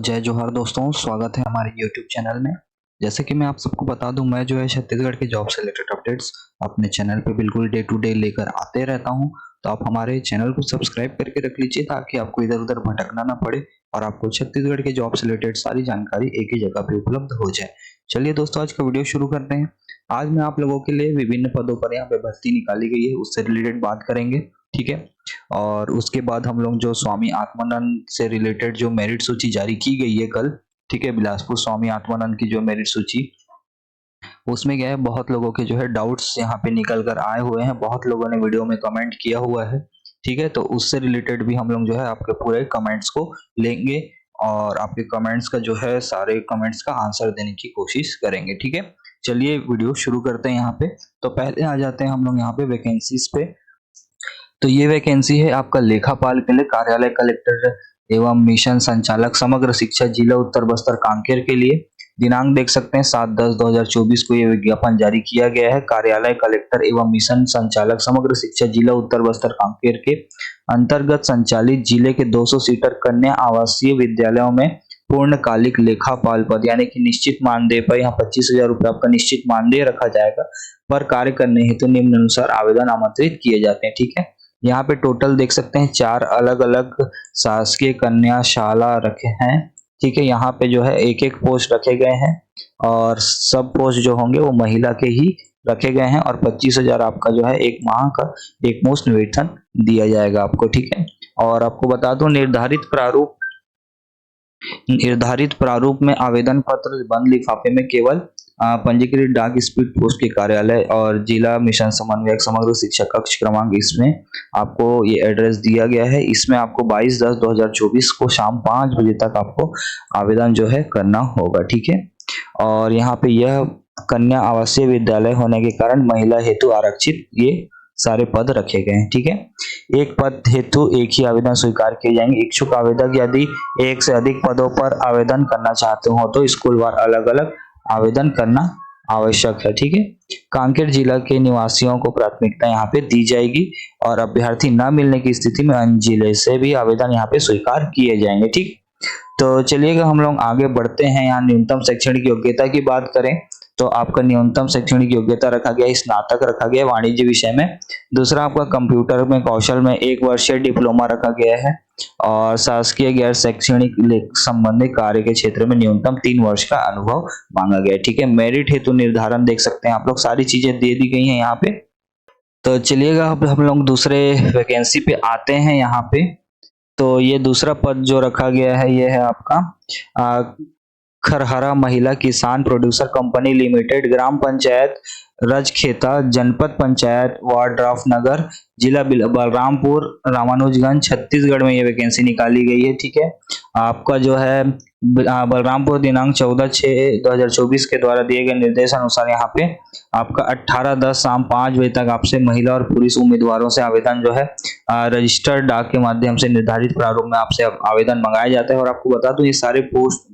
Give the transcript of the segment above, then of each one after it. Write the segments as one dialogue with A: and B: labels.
A: जय जोहार दोस्तों, स्वागत है हमारे YouTube चैनल में। जैसे कि मैं आप सबको बता दूं, मैं जो है छत्तीसगढ़ के जॉब से रिलेटेड अपडेट्स अपने चैनल पे बिल्कुल डे टू डे लेकर आते रहता हूं। तो आप हमारे चैनल को सब्सक्राइब करके रख लीजिए ताकि आपको इधर-उधर भटकना ना पड़े और आपको छत्तीसगढ़ के जॉब से रिलेटेड सारी जानकारी एक ही जगह पे उपलब्ध हो जाए। चलिए दोस्तों, आज का वीडियो शुरू करते हैं। आज मैं आप लोगों के लिए विभिन्न पदों पर यहाँ पे भर्ती निकाली गई है, उससे रिलेटेड बात करेंगे, ठीक है। और उसके बाद हम लोग जो स्वामी आत्मानंद से रिलेटेड जो मेरिट सूची जारी की गई है कल, ठीक है, बिलासपुर स्वामी आत्मानंद की जो मेरिट सूची, उसमें क्या है, बहुत लोगों के जो है डाउट्स यहाँ पे निकल कर आए हुए हैं। बहुत लोगों ने वीडियो में कमेंट किया हुआ है, ठीक है। तो उससे रिलेटेड भी हम लोग जो है आपके पूरे कमेंट्स को लेंगे और आपके कमेंट्स का जो है सारे कमेंट्स का आंसर देने की कोशिश करेंगे, ठीक है। चलिए वीडियो शुरू करते हैं यहाँ पे। तो पहले आ जाते हैं हम लोग यहाँ पे वैकेंसीज पे। तो ये वैकेंसी है आपका लेखापाल के लिए, कार्यालय कलेक्टर एवं मिशन संचालक समग्र शिक्षा जिला उत्तर बस्तर कांकेर के लिए। दिनांक देख सकते हैं 7/10/2024 को ये विज्ञापन जारी किया गया है। कार्यालय कलेक्टर एवं मिशन संचालक समग्र शिक्षा जिला उत्तर बस्तर कांकेर के अंतर्गत संचालित जिले के 200 सीटर कन्या आवासीय विद्यालयों में पूर्णकालिक लेखापाल पद यानी कि निश्चित मानदेय पर यहाँ 25,000 रुपये आपका निश्चित मानदेय रखा जाएगा। पर कार्य करने हेतु निम्न अनुसार आवेदन आमंत्रित किए जाते हैं, ठीक है। यहाँ पे टोटल देख सकते हैं 4 अलग अलग शासकीय कन्याशाला रखे हैं, ठीक है। यहाँ पे जो है एक एक पोस्ट रखे गए हैं और सब पोस्ट जो होंगे वो महिला के ही रखे गए हैं और 25,000 आपका जो है एक माह का एक मुश्त वेतन दिया जाएगा आपको, ठीक है। और आपको बता दूं, निर्धारित प्रारूप में आवेदन पत्र बंद लिफाफे में केवल पंजीकृत डाक स्पीड पोस्ट के कार्यालय और जिला मिशन समन्वयक समग्र शिक्षा कक्ष क्रमांक, इसमें आपको ये एड्रेस दिया गया है। इसमें आपको 22/10/2024 को शाम 5 बजे तक आपको आवेदन जो है करना होगा, ठीक है। और यहाँ पे यह कन्या आवासीय विद्यालय होने के कारण महिला हेतु आरक्षित ये सारे पद रखे गए हैं, ठीक है। एक पद हेतु एक ही आवेदन स्वीकार किए जाएंगे। इच्छुक आवेदक यदि एक से अधिक पदों पर आवेदन करना चाहते हो तो स्कूलवार अलग अलग आवेदन करना आवश्यक है, ठीक है। कांकेर जिला के निवासियों को प्राथमिकता यहाँ पे दी जाएगी और अभ्यर्थी न मिलने की स्थिति में अन्य जिले से भी आवेदन यहाँ पे स्वीकार किए जाएंगे, ठीक। तो चलिएगा हम लोग आगे बढ़ते हैं। यहाँ न्यूनतम शैक्षणिक योग्यता की बात करें तो आपका न्यूनतम शैक्षणिक योग्यता रखा गया है, स्नातक रखा गया है वाणिज्य विषय में। दूसरा आपका कंप्यूटर में कौशल में 1 वर्षीय डिप्लोमा रखा गया है और शासकीय गैर शैक्षणिक संबंधित कार्य के क्षेत्र में न्यूनतम 3 वर्ष का अनुभव मांगा गया है, ठीक है। मेरिट हेतु निर्धारण देख सकते हैं आप लोग, सारी चीजें दे दी गई हैं यहाँ पे। तो चलिएगा अब हम लोग दूसरे वैकेंसी पे आते हैं यहाँ पे। तो ये दूसरा पद जो रखा गया है ये है आपका खरहरा महिला किसान प्रोड्यूसर कंपनी लिमिटेड, ग्राम पंचायत रजखेता, जनपद पंचायत वार्ड राफनगर, जिला बलरामपुर रामानुजगंज, छत्तीसगढ़ में ये वैकेंसी निकाली गई है, ठीक है। आपका जो है बलरामपुर दिनांक 14/6/2024 के द्वारा दिए गए निर्देश अनुसार यहाँ पे आपका 18/10 शाम 5 बजे तक आपसे महिला और पुरुष उम्मीदवारों से आवेदन जो है रजिस्टर्ड डाक के माध्यम से निर्धारित प्रारूप में आपसे आवेदन मंगाया जाता है। और आपको बता दूं, ये सारे पोस्ट,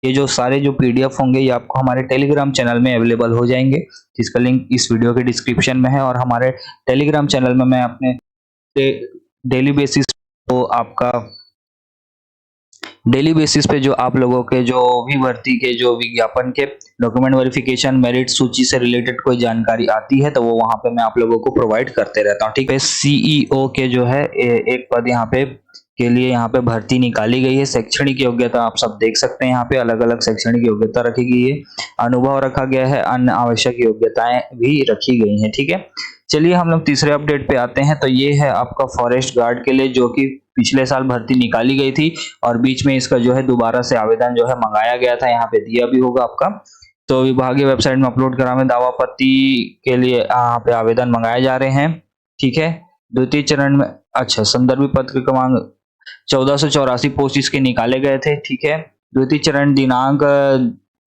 A: ये जो सारे जो पीडीएफ होंगे ये आपको हमारे टेलीग्राम चैनल में अवेलेबल हो जाएंगे, जिसका लिंक इस वीडियो के डिस्क्रिप्शन में है। और हमारे टेलीग्राम चैनल में मैं अपने डेली बेसिस तो आपका डेली बेसिस पे जो आप लोगों के जो भी भर्ती के जो विज्ञापन के डॉक्यूमेंट वेरिफिकेशन मेरिट सूची से रिलेटेड कोई जानकारी आती है तो वो वहां पे मैं आप लोगों को प्रोवाइड करते रहता हूँ, ठीक है। सीईओ के जो है एक पद यहाँ पे के लिए यहाँ पे भर्ती निकाली गई है। शैक्षणिक योग्यता आप सब देख सकते हैं, यहाँ पे अलग अलग शैक्षणिक योग्यता रखी गई है, अनुभव रखा गया है, अन्य आवश्यक योग्यताएं भी रखी गई हैं, ठीक है। चलिए हम लोग तीसरे अपडेट पे आते हैं। तो ये है आपका फॉरेस्ट गार्ड के लिए, जो कि पिछले साल भर्ती निकाली गई थी और बीच में इसका जो है दोबारा से आवेदन जो है मंगाया गया था, यहाँ पे दिया भी होगा आपका। तो विभागीय वेबसाइट में अपलोड करा में दावा पत्ती के लिए यहाँ पे आवेदन मंगाए जा रहे हैं, ठीक है। द्वितीय चरण में अच्छा संदर्भित पत्र क्रमांक 1484 पोस्ट इसके निकाले गए थे, ठीक है। द्वितीय चरण दिनांक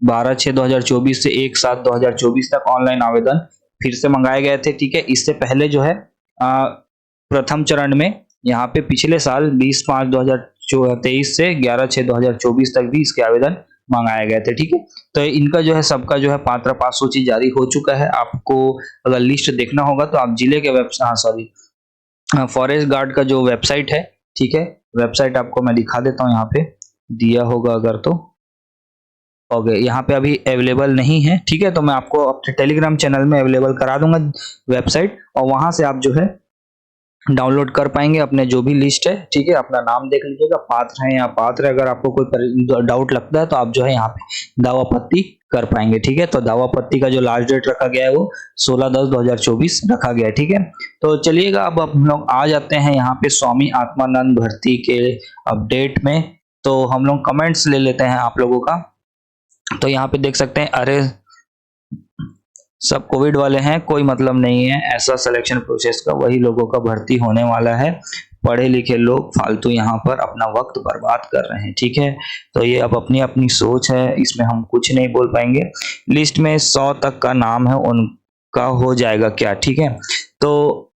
A: 12/6/2024 से 1/7/2024 तक ऑनलाइन आवेदन फिर से मंगाए गए थे, ठीक है। इससे पहले जो है प्रथम चरण में यहाँ पे पिछले साल 20/5/2023 से 11/6/2024 तक भी इसके आवेदन मंगाए गए थे, ठीक है। तो इनका जो है सबका जो है पात्र पास सूची जारी हो चुका है। आपको अगर लिस्ट देखना होगा तो आप जिले के फॉरेस्ट गार्ड का जो वेबसाइट है, ठीक है, वेबसाइट आपको मैं दिखा देता हूँ यहाँ पे। दिया होगा अगर तो ओके, यहाँ पे अभी अवेलेबल नहीं है, ठीक है। तो मैं आपको अपने टेलीग्राम चैनल में अवेलेबल करा दूंगा वेबसाइट, और वहां से आप जो है डाउनलोड कर पाएंगे अपने जो भी लिस्ट है, ठीक है। अपना नाम देख लीजिएगा, पात्र है या पात्र है, अगर आपको कोई डाउट लगता है तो आप जो है यहाँ पे दावापत्ती कर पाएंगे, ठीक है। तो दावापत्ती का जो लास्ट डेट रखा गया है वो 16/10/2024 रखा गया है, ठीक है। तो चलिएगा अब हम लोग आ जाते हैं यहाँ पे स्वामी आत्मानंद भर्ती के अपडेट में। तो हम लोग कमेंट्स ले लेते हैं आप लोगों का। तो यहाँ पे देख सकते हैं, अरे सब कोविड वाले हैं, कोई मतलब नहीं है ऐसा सिलेक्शन प्रोसेस का, वही लोगों का भर्ती होने वाला है। पढ़े लिखे लोग फालतू यहाँ पर अपना वक्त बर्बाद कर रहे हैं, ठीक है। तो ये अब अपनी अपनी सोच है, इसमें हम कुछ नहीं बोल पाएंगे। लिस्ट में 100 तक का नाम है, उनका हो जाएगा क्या, ठीक है। तो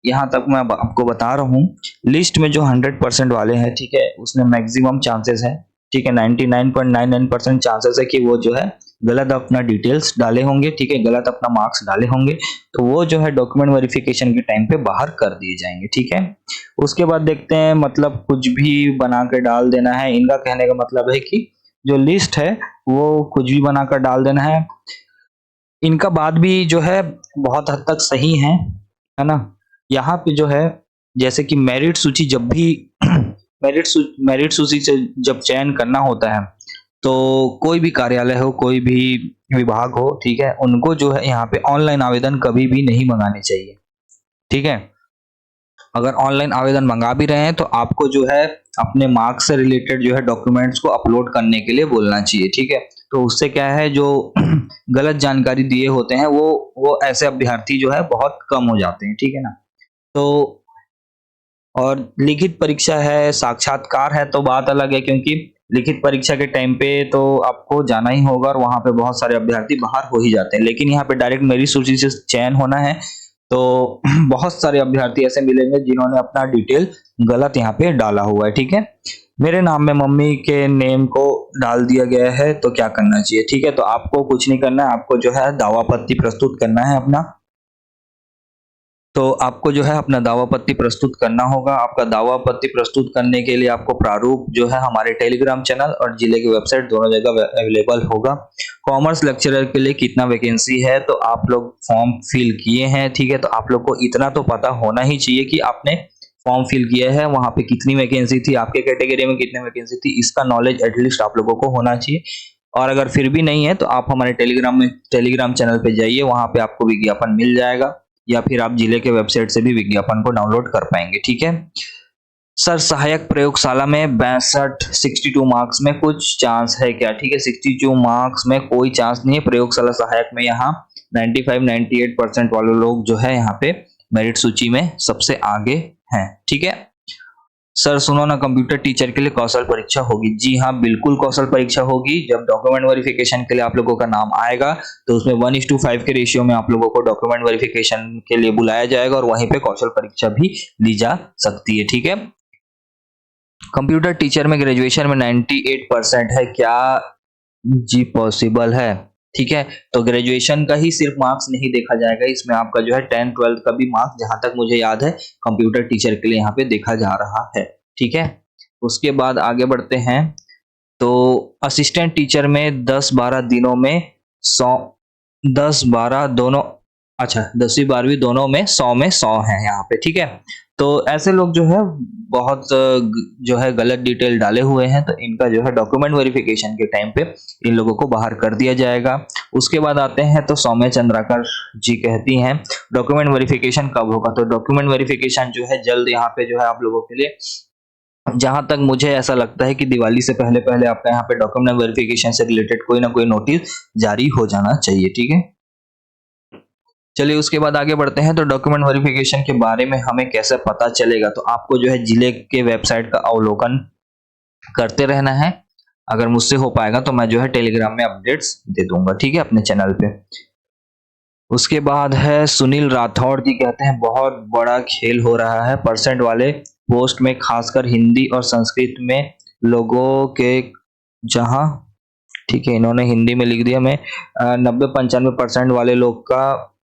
A: यहाँ तक मैं आपको बता रहा हूँ, लिस्ट में जो 100% वाले हैं, ठीक है, उसमें मैक्सिमम चांसेस है, ठीक है, 99.99% चांसेस है कि वो जो है गलत अपना डिटेल्स डाले होंगे, ठीक है, गलत अपना मार्क्स डाले होंगे, तो वो जो है डॉक्यूमेंट वेरिफिकेशन के टाइम पे बाहर कर दिए जाएंगे, ठीक है। उसके बाद देखते हैं, मतलब कुछ भी बना कर डाल देना है, इनका कहने का मतलब है कि जो लिस्ट है वो कुछ भी बनाकर डाल देना है। इनका बात भी जो है बहुत हद तक सही है ना। यहाँ पे जो है जैसे कि मेरिट सूची जब भी मेरिट सूची से जब चयन करना होता है, तो कोई भी कार्यालय हो, कोई भी विभाग हो, ठीक है, उनको जो है यहाँ पे ऑनलाइन आवेदन कभी भी नहीं मंगाने चाहिए, ठीक है। अगर ऑनलाइन आवेदन मंगा भी रहे हैं तो आपको जो है अपने मार्क्स से रिलेटेड जो है डॉक्यूमेंट्स को अपलोड करने के लिए बोलना चाहिए, ठीक है। तो उससे क्या है, जो गलत जानकारी दिए होते हैं वो ऐसे अभ्यर्थी जो है बहुत कम हो जाते हैं, ठीक है ना। तो और लिखित परीक्षा है, साक्षात्कार है तो बात अलग है, क्योंकि लिखित परीक्षा के टाइम पे तो आपको जाना ही होगा और वहां पे बहुत सारे अभ्यर्थी बाहर हो ही जाते हैं। लेकिन यहाँ पे डायरेक्ट मेरिट सूची से चयन होना है, तो बहुत सारे अभ्यर्थी ऐसे मिलेंगे जिन्होंने अपना डिटेल गलत यहाँ पे डाला हुआ है, ठीक है। मेरे नाम में मम्मी के नेम को डाल दिया गया है, तो क्या करना चाहिए, ठीक है। तो आपको कुछ नहीं करना है, आपको जो है दावापत्ती प्रस्तुत करना है अपना। तो आपको जो है अपना दावा पत्री प्रस्तुत करना होगा। आपका दावा पत्र प्रस्तुत करने के लिए आपको प्रारूप जो है हमारे टेलीग्राम चैनल और जिले की वेबसाइट दोनों जगह अवेलेबल होगा। कॉमर्स लेक्चरर के लिए कितना वैकेंसी है, तो आप लोग फॉर्म फिल किए हैं, ठीक है। तो आप लोग को इतना तो पता होना ही चाहिए कि आपने फॉर्म फिल किया है, वहां पे कितनी वैकेंसी थी, आपके कैटेगरी में कितनी वैकेंसी थी, इसका नॉलेज एटलीस्ट आप लोगों को होना चाहिए। और अगर फिर भी नहीं है तो आप हमारे टेलीग्राम चैनल पे जाइए, वहां पे आपको विज्ञापन मिल जाएगा, या फिर आप जिले के वेबसाइट से भी विज्ञापन को डाउनलोड कर पाएंगे, ठीक है। सर सहायक प्रयोगशाला में 62 मार्क्स में कुछ चांस है क्या, ठीक है। 62 मार्क्स में कोई चांस नहीं है। प्रयोगशाला सहायक में यहाँ 95-98% वाले लोग जो है यहाँ पे मेरिट सूची में सबसे आगे हैं, ठीक है। सर सुनो ना, कंप्यूटर टीचर के लिए कौशल परीक्षा होगी। जी हाँ, बिल्कुल कौशल परीक्षा होगी। जब डॉक्यूमेंट वेरिफिकेशन के लिए आप लोगों का नाम आएगा तो उसमें 1:5 के रेशियो में आप लोगों को डॉक्यूमेंट वेरिफिकेशन के लिए बुलाया जाएगा और वहीं पे कौशल परीक्षा भी ली जा सकती है, ठीक है। कंप्यूटर टीचर में ग्रेजुएशन में 98% है क्या? जी पॉसिबल है, ठीक है। तो ग्रेजुएशन का ही सिर्फ मार्क्स नहीं देखा जाएगा, इसमें आपका जो है 10th-12th का भी मार्क्स जहां तक मुझे याद है कंप्यूटर टीचर के लिए यहाँ पे देखा जा रहा है, ठीक है। उसके बाद आगे बढ़ते हैं। तो असिस्टेंट टीचर में 10-12 दिनों में 100, 10-12 दोनों, अच्छा 10वीं 12वीं दोनों में 100 है यहाँ पे, ठीक है। तो ऐसे लोग जो है बहुत जो है गलत डिटेल डाले हुए हैं, तो इनका जो है डॉक्यूमेंट वेरिफिकेशन के टाइम पे इन लोगों को बाहर कर दिया जाएगा। उसके बाद आते हैं तो सौम्य चंद्राकर जी कहती हैं डॉक्यूमेंट वेरिफिकेशन कब होगा। तो डॉक्यूमेंट वेरिफिकेशन जो है जल्द यहाँ पे जो है आप लोगों के लिए, जहां तक मुझे ऐसा लगता है कि दिवाली से पहले पहले आपका यहाँ पे डॉक्यूमेंट वेरिफिकेशन से रिलेटेड कोई ना कोई नोटिस जारी हो जाना चाहिए, ठीक है। चलिए उसके बाद आगे बढ़ते हैं। तो डॉक्यूमेंट वेरिफिकेशन के बारे में हमें कैसे पता चलेगा, तो आपको जो है जिले के वेबसाइट का अवलोकन करते रहना है। अगर मुझसे हो पाएगा तो मैं जो है टेलीग्राम में अपडेट्स दे दूंगा, ठीक है, अपने चैनल पे। उसके बाद है सुनील राठौड़ जी कहते हैं बहुत बड़ा खेल हो रहा है परसेंट वाले पोस्ट में, खासकर हिंदी और संस्कृत में लोगों के, जहां, ठीक है, इन्होंने हिंदी में लिख दिया। मैं 90-95% वाले लोग का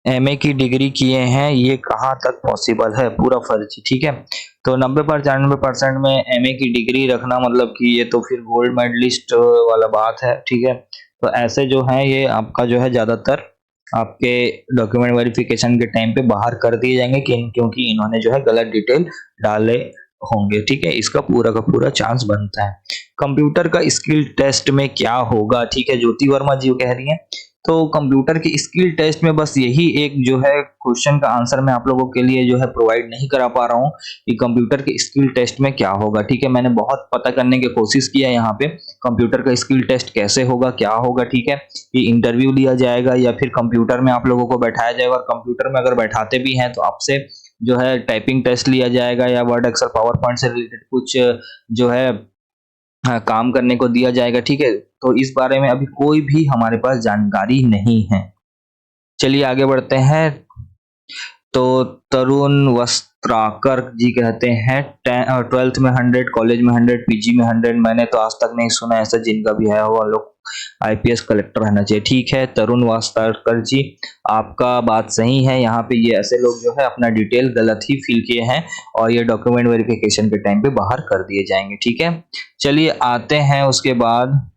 A: एमए की डिग्री किए हैं, ये कहाँ तक पॉसिबल है? पूरा फर्जी, ठीक है। तो 90-95% में एमए की डिग्री रखना मतलब कि ये तो फिर गोल्ड मेडलिस्ट वाला बात है, ठीक है। तो ऐसे जो है ये आपका जो है ज़्यादातर आपके डॉक्यूमेंट वेरिफिकेशन के टाइम पे बाहर कर दिए जाएंगे क्योंकि इन्होंने जो है गलत डिटेल डाले होंगे, ठीक है। इसका पूरा का पूरा चांस बनता है। कंप्यूटर का स्किल टेस्ट में क्या होगा, ठीक है, ज्योति वर्मा जी कह रही हैं। तो कंप्यूटर के स्किल टेस्ट में बस यही एक जो है क्वेश्चन का आंसर मैं आप लोगों के लिए जो है प्रोवाइड नहीं करा पा रहा हूँ कि कंप्यूटर के स्किल टेस्ट में क्या होगा, ठीक है। मैंने बहुत पता करने की कोशिश किया है यहाँ पे कंप्यूटर का स्किल टेस्ट कैसे होगा, क्या होगा, ठीक है। कि इंटरव्यू लिया जाएगा या फिर कंप्यूटर में आप लोगों को बैठाया जाएगा, और कंप्यूटर में अगर बैठाते भी हैं तो आपसे जो है टाइपिंग टेस्ट लिया जाएगा या वर्ड एक्सेल पावर पॉइंट से रिलेटेड कुछ जो है काम करने को दिया जाएगा, ठीक है। तो इस बारे में अभी कोई भी हमारे पास जानकारी नहीं है। चलिए आगे बढ़ते हैं। तो तरुण वस्त्राकर जी कहते हैं 12th में 100, कॉलेज में 100, पीजी में 100। मैंने तो आज तक नहीं सुना ऐसा, जिनका भी है वो लोग आईपीएस कलेक्टर रहना चाहिए, ठीक है। तरुण वस्त्राकर जी, आपका बात सही है। यहाँ पे ये ऐसे लोग जो है अपना डिटेल गलत ही फिल किए हैं और ये डॉक्यूमेंट वेरिफिकेशन के टाइम पे बाहर कर दिए जाएंगे, ठीक है। चलिए आते हैं उसके बाद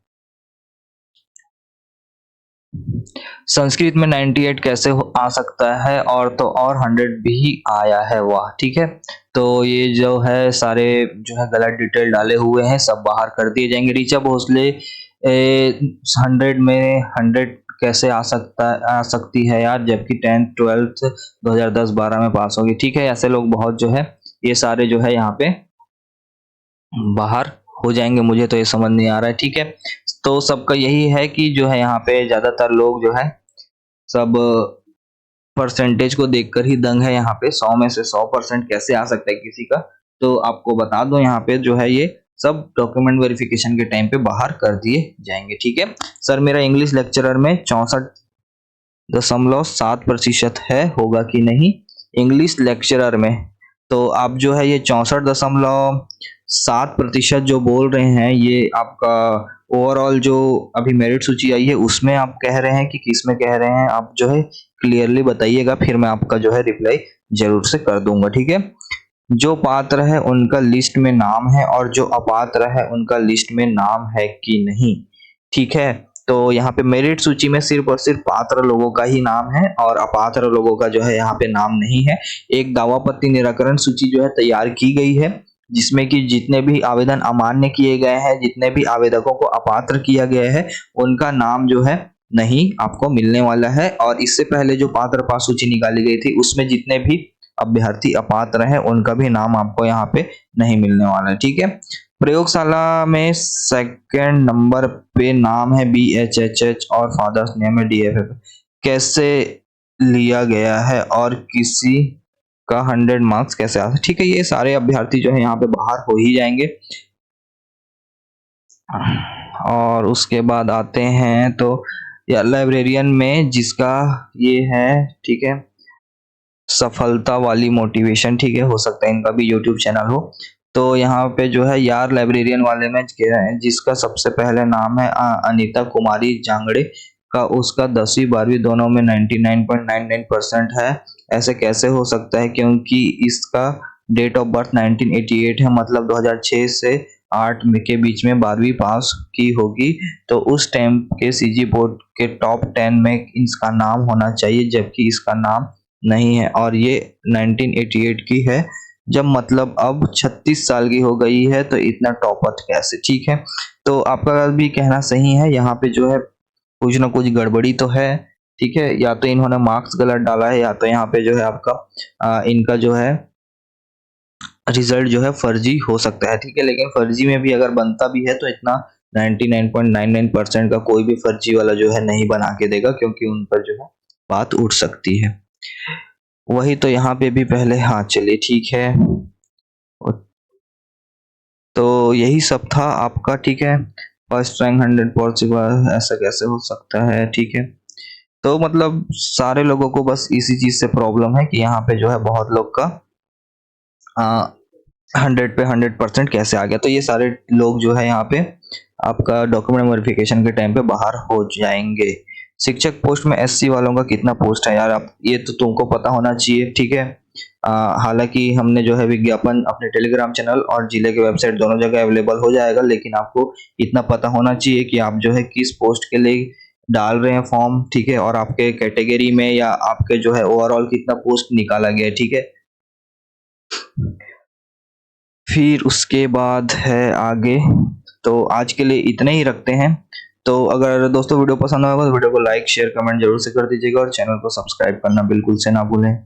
A: संस्कृत में 98 कैसे आ सकता है, और तो और 100 भी आया है, वाह, ठीक है। तो ये जो है सारे जो है गलत डिटेल डाले हुए हैं, सब बाहर कर दिए जाएंगे। ऋचा भोसले 100 में 100 कैसे आ सकती है यार, जबकि 10th 12th 2010-12 में पास होगी, ठीक है। ऐसे लोग बहुत जो है ये सारे जो है यहाँ पे बाहर हो जाएंगे, मुझे तो ये समझ नहीं आ रहा है, ठीक है। तो सबका यही है कि जो है यहाँ पे ज्यादातर लोग जो है सब परसेंटेज को देखकर ही दंग है। यहाँ पे 100 में से 100% कैसे आ सकता है किसी का, तो आपको बता दो यहाँ पे जो है ये सब डॉक्यूमेंट वेरिफिकेशन के टाइम पे बाहर कर दिए जाएंगे, ठीक है। सर मेरा इंग्लिश लेक्चरर में 64.7% है, होगा कि नहीं इंग्लिश लेक्चरर में? तो आप जो है ये 64.7% जो बोल रहे हैं, ये आपका ओवरऑल जो अभी मेरिट सूची आई है उसमें आप कह रहे हैं कि किस में कह रहे हैं? आप जो है क्लियरली बताइएगा, फिर मैं आपका जो है रिप्लाई जरूर से कर दूंगा, ठीक है। जो पात्र है उनका लिस्ट में नाम है और जो अपात्र है उनका लिस्ट में नाम है कि नहीं, ठीक है। तो यहाँ पे मेरिट सूची में सिर्फ और सिर्फ पात्र लोगों का ही नाम है और अपात्र लोगों का जो है यहाँ पे नाम नहीं है। एक दावापत्ति निराकरण सूची जो है तैयार की गई है, जिसमें कि जितने भी आवेदन अमान्य किए गए हैं, जितने भी आवेदकों को अपात्र किया गया है, उनका नाम जो है नहीं आपको मिलने वाला है। और इससे पहले जो पात्र पास सूची निकाली गई थी उसमें जितने भी अभ्यर्थी अपात्र हैं उनका भी नाम आपको यहाँ पे नहीं मिलने वाला है, ठीक है। प्रयोगशाला में सेकंड नंबर पे नाम है BHHH और फादर्स नेम है DFF, कैसे लिया गया है और किसी का 100 मार्क्स कैसे आ, ठीक है। ये सारे अभ्यर्थी जो है यहाँ पे बाहर हो ही जाएंगे। और उसके बाद आते हैं तो या लाइब्रेरियन में जिसका ये है, ठीक है, सफलता वाली मोटिवेशन, ठीक है, हो सकता है इनका भी यूट्यूब चैनल हो। तो यहाँ पे जो है यार लाइब्रेरियन वाले में जिसका सबसे पहले नाम है अनीता कुमारी जांगड़े का, उसका 10वीं 12वीं दोनों में 99.99% है। ऐसे कैसे हो सकता है, क्योंकि इसका डेट ऑफ बर्थ 1988 है, मतलब 2006 से 8 के बीच में 12वीं पास की होगी। तो उस टाइम के सीजी बोर्ड के टॉप 10 में इसका नाम होना चाहिए, जबकि इसका नाम नहीं है और ये 1988 की है। जब मतलब अब 36 साल की हो गई है तो इतना टॉपर कैसे, ठीक है। तो आपका भी कहना सही है, यहाँ पे जो है कुछ ना कुछ गड़बड़ी तो है, ठीक है। या तो इन्होंने मार्क्स गलत डाला है या तो यहाँ पे जो है आपका इनका जो है रिजल्ट जो है फर्जी हो सकता है, ठीक है। लेकिन फर्जी में भी अगर बनता भी है तो इतना 99.99% का कोई भी फर्जी वाला जो है नहीं बना के देगा, क्योंकि उन पर जो है बात उठ सकती है। वही तो यहाँ पे भी पहले, हाँ चलिए ठीक है। तो यही सब था आपका, ठीक है। फर्स्ट रैंक 100 पॉसिबल, ऐसा कैसे हो सकता है, ठीक है। तो मतलब सारे लोगों को बस इसी चीज से प्रॉब्लम है कि यहाँ पे जो है बहुत लोग का 100 पे 100% कैसे आ गया। तो ये सारे लोग जो है यहाँ पे आपका डॉक्यूमेंट वेरिफिकेशन के टाइम पे बाहर हो जाएंगे। शिक्षक पोस्ट में एससी वालों का कितना पोस्ट है यार, आप ये तो तुमको पता होना चाहिए, ठीक है। हालांकि हमने जो है विज्ञापन अपने टेलीग्राम चैनल और जिले के वेबसाइट दोनों जगह अवेलेबल हो जाएगा, लेकिन आपको इतना पता होना चाहिए कि आप जो है किस पोस्ट के लिए डाल रहे हैं फॉर्म, ठीक है, और आपके कैटेगरी में या आपके जो है ओवरऑल कितना पोस्ट निकाला गया है, ठीक है। फिर उसके बाद है आगे, तो आज के लिए इतने ही रखते हैं। तो अगर दोस्तों वीडियो पसंद आएगा तो वीडियो को लाइक शेयर कमेंट जरूर से कर दीजिएगा और चैनल को सब्सक्राइब करना बिल्कुल से ना भूलें।